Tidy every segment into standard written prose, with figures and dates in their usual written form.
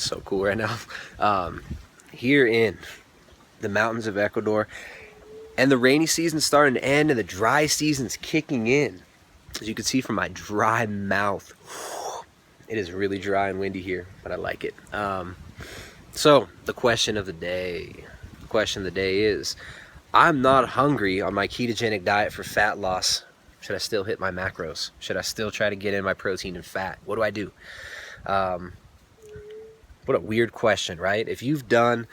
so cool right now. Here in the mountains of Ecuador, and the rainy season's starting to end and the dry season's kicking in. As you can see from my dry mouth, it is really dry and windy here, but I like it. So the question of the day is, I'm not hungry on my ketogenic diet for fat loss. Should I still hit my macros? Should I still try to get in my protein and fat? What do I do? What a weird question, right? If you've done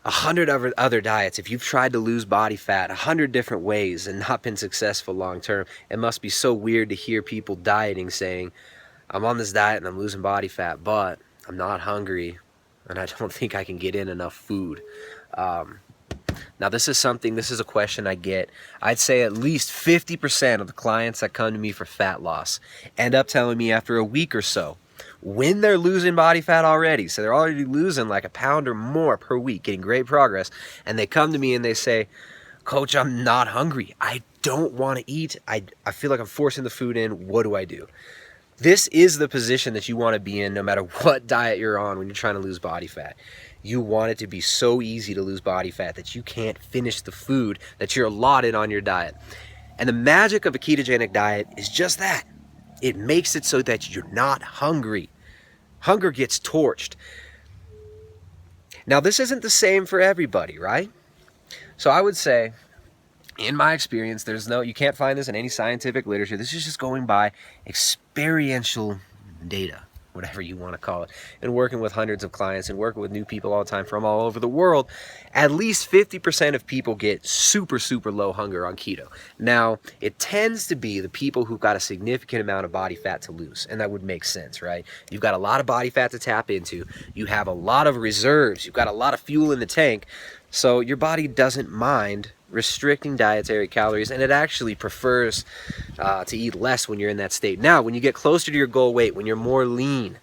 100 other diets, if you've tried to lose body fat 100 different ways and not been successful long term, it must be so weird to hear people dieting saying, I'm on this diet and I'm losing body fat, but I'm not hungry and I don't think I can get in enough food. Now this is a question I get. I'd say at least 50% of the clients that come to me for fat loss end up telling me after a week or so, when they're losing body fat already, so they're already losing like a pound or more per week, getting great progress, and they come to me and they say, Coach, I'm not hungry. I don't want to eat. I feel like I'm forcing the food in. What do I do? This is the position that you want to be in no matter what diet you're on when you're trying to lose body fat. You want it to be so easy to lose body fat that you can't finish the food that you're allotted on your diet. And the magic of a ketogenic diet is just that. It makes it so that you're not hungry. Hunger gets torched. Now, this isn't the same for everybody, right? So I would say, in my experience, you can't find this in any scientific literature. This is just going by experiential data, whatever you want to call it, and working with hundreds of clients and working with new people all the time from all over the world. At least 50% of people get super, super low hunger on keto. Now, it tends to be the people who've got a significant amount of body fat to lose, and that would make sense, right? You've got a lot of body fat to tap into. You have a lot of reserves. You've got a lot of fuel in the tank, so your body doesn't mind restricting dietary calories, and it actually prefers to eat less when you're in that state. Now, when you get closer to your goal weight, when you're more lean,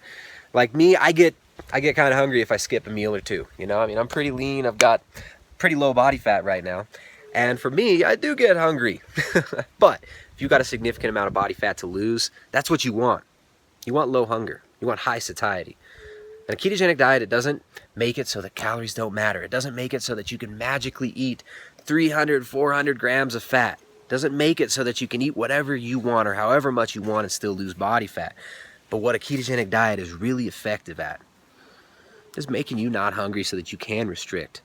like me, I get kind of hungry if I skip a meal or two. You know, I mean, I'm pretty lean. I've got pretty low body fat right now, and for me, I do get hungry. But if you've got a significant amount of body fat to lose, that's what you want. You want low hunger. You want high satiety. And a ketogenic diet, it doesn't make it so that calories don't matter. It doesn't make it so that you can magically eat 300, 400 grams of fat. It doesn't make it so that you can eat whatever you want or however much you want and still lose body fat. But what a ketogenic diet is really effective at is making you not hungry so that you can restrict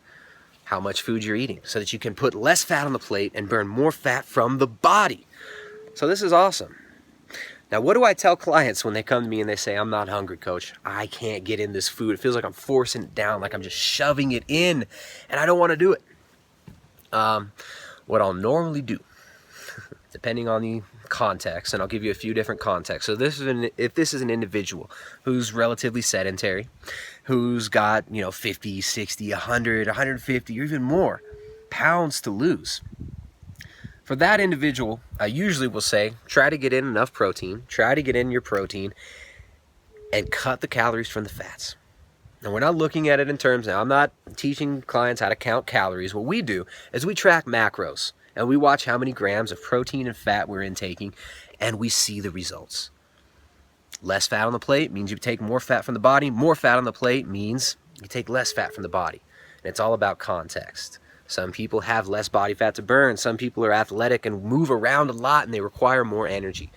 how much food you're eating, so that you can put less fat on the plate and burn more fat from the body. So this is awesome. Now, what do I tell clients when they come to me and they say, I'm not hungry, Coach. I can't get in this food. It feels like I'm forcing it down, like I'm just shoving it in, and I don't want to do it. What I'll normally do, depending on the context, and I'll give you a few different contexts. So if this is an individual who's relatively sedentary, who's got, 50, 60, 100, 150, or even more pounds to lose, for that individual, I usually will say, try to get in enough protein, try to get in your protein, and cut the calories from the fats. Now, we're not looking at it in terms, now I'm not teaching clients how to count calories. What we do is we track macros, and we watch how many grams of protein and fat we're intaking, and we see the results. Less fat on the plate means you take more fat from the body. More fat on the plate means you take less fat from the body. And it's all about context. Some people have less body fat to burn. Some people are athletic and move around a lot and they require more energy.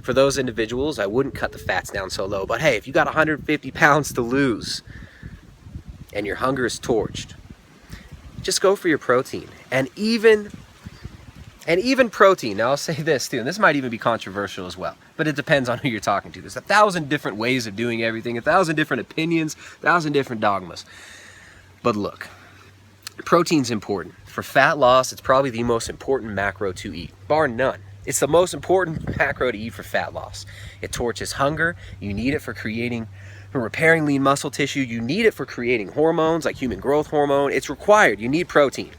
For those individuals, I wouldn't cut the fats down so low. But hey, if you got 150 pounds to lose and your hunger is torched, just go for your protein. And even protein, now I'll say this too, and this might even be controversial as well, but it depends on who you're talking to. There's 1,000 different ways of doing everything, 1,000 different opinions, 1,000 different dogmas. But look, protein's important. For fat loss, it's probably the most important macro to eat, bar none. It's the most important macro to eat for fat loss. It torches hunger. You need it for repairing lean muscle tissue. You need it for creating hormones like human growth hormone. It's required. You need protein.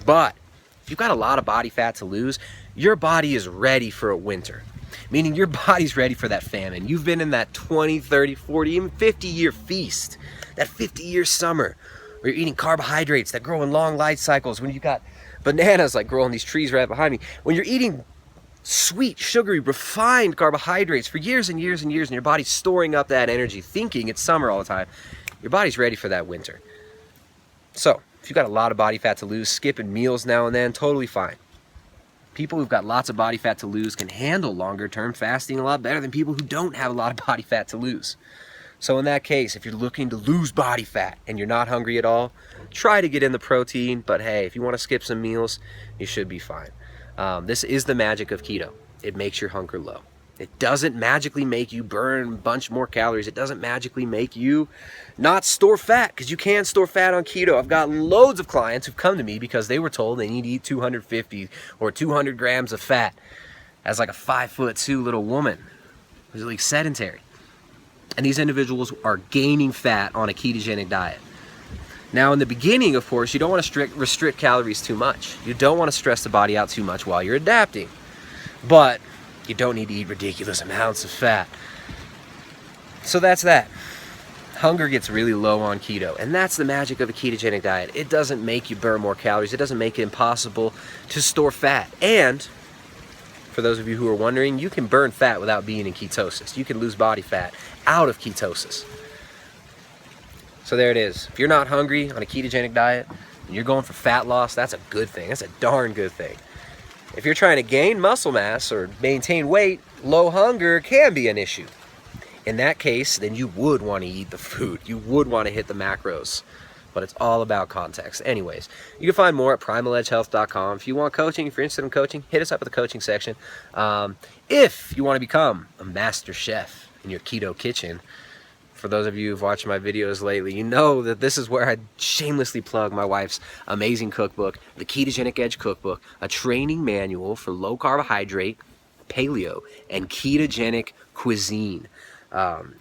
But if you've got a lot of body fat to lose, your body is ready for a winter. Meaning your body's ready for that famine. You've been in that 20, 30, 40, even 50-year feast, that 50-year summer, where you're eating carbohydrates that grow in long life cycles, when you've got bananas like growing these trees right behind me, when you're eating sweet, sugary, refined carbohydrates for years and years and years, and your body's storing up that energy, thinking it's summer all the time, your body's ready for that winter. So if you've got a lot of body fat to lose, skipping meals now and then, totally fine. People who've got lots of body fat to lose can handle longer term fasting a lot better than people who don't have a lot of body fat to lose. So in that case, if you're looking to lose body fat and you're not hungry at all, try to get in the protein, but hey, if you want to skip some meals, you should be fine. This is the magic of keto. It makes your hunger low. It doesn't magically make you burn a bunch more calories. It doesn't magically make you not store fat, because you can store fat on keto. I've got loads of clients who've come to me because they were told they need to eat 250 or 200 grams of fat as like a 5'2" little woman who's like sedentary. And these individuals are gaining fat on a ketogenic diet. Now in the beginning, of course, you don't want to restrict calories too much. You don't want to stress the body out too much while you're adapting. But you don't need to eat ridiculous amounts of fat. So that's that. Hunger gets really low on keto, and that's the magic of a ketogenic diet. It doesn't make you burn more calories. It doesn't make it impossible to store fat. And for those of you who are wondering, you can burn fat without being in ketosis. You can lose body fat out of ketosis. So there it is. If you're not hungry on a ketogenic diet and you're going for fat loss, that's a good thing. That's a darn good thing. If you're trying to gain muscle mass or maintain weight, low hunger can be an issue. In that case, then you would want to eat the food. You would want to hit the macros. But it's all about context. Anyways, you can find more at primaledgehealth.com. If you want coaching, if you're interested in coaching, hit us up at the coaching section. If you want to become a master chef in your keto kitchen, for those of you who've watched my videos lately, you know that this is where I shamelessly plug my wife's amazing cookbook, the Ketogenic Edge Cookbook, a training manual for low carbohydrate, paleo, and ketogenic cuisine.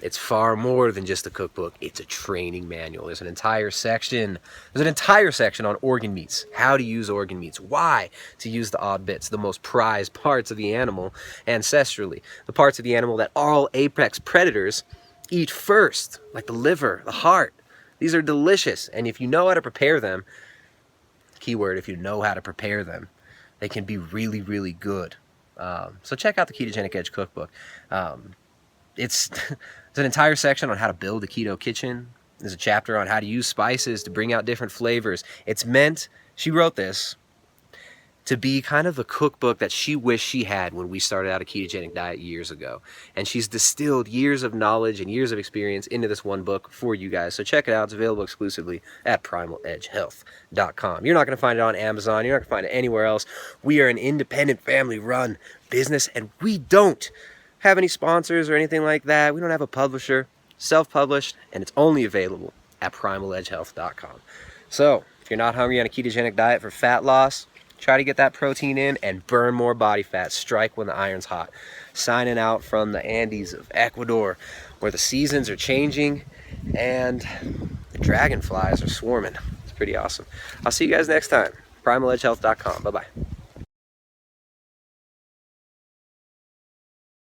It's far more than just a cookbook. It's a training manual. There's an entire section on organ meats, how to use organ meats, why to use the odd bits, the most prized parts of the animal ancestrally, the parts of the animal that all apex predators eat first, like the liver, the heart. These are delicious, and if you know how to prepare them, keyword, if you know how to prepare them, they can be really, really good. So check out the Ketogenic Edge Cookbook. It's an entire section on how to build a keto kitchen. There's a chapter on how to use spices to bring out different flavors. It's meant, she wrote this, to be kind of the cookbook that she wished she had when we started out a ketogenic diet years ago. And she's distilled years of knowledge and years of experience into this one book for you guys. So check it out. It's available exclusively at primaledgehealth.com. You're not going to find it on Amazon. You're not going to find it anywhere else. We are an independent family-run business, and we don't have any sponsors or anything like that. We don't have a publisher. Self-published, and it's only available at primaledgehealth.com. So if you're not hungry on a ketogenic diet for fat loss, try to get that protein in and burn more body fat. Strike when the iron's hot. Signing out from the Andes of Ecuador, where the seasons are changing and the dragonflies are swarming. It's pretty awesome. I'll see you guys next time. primaledgehealth.com. Bye-bye.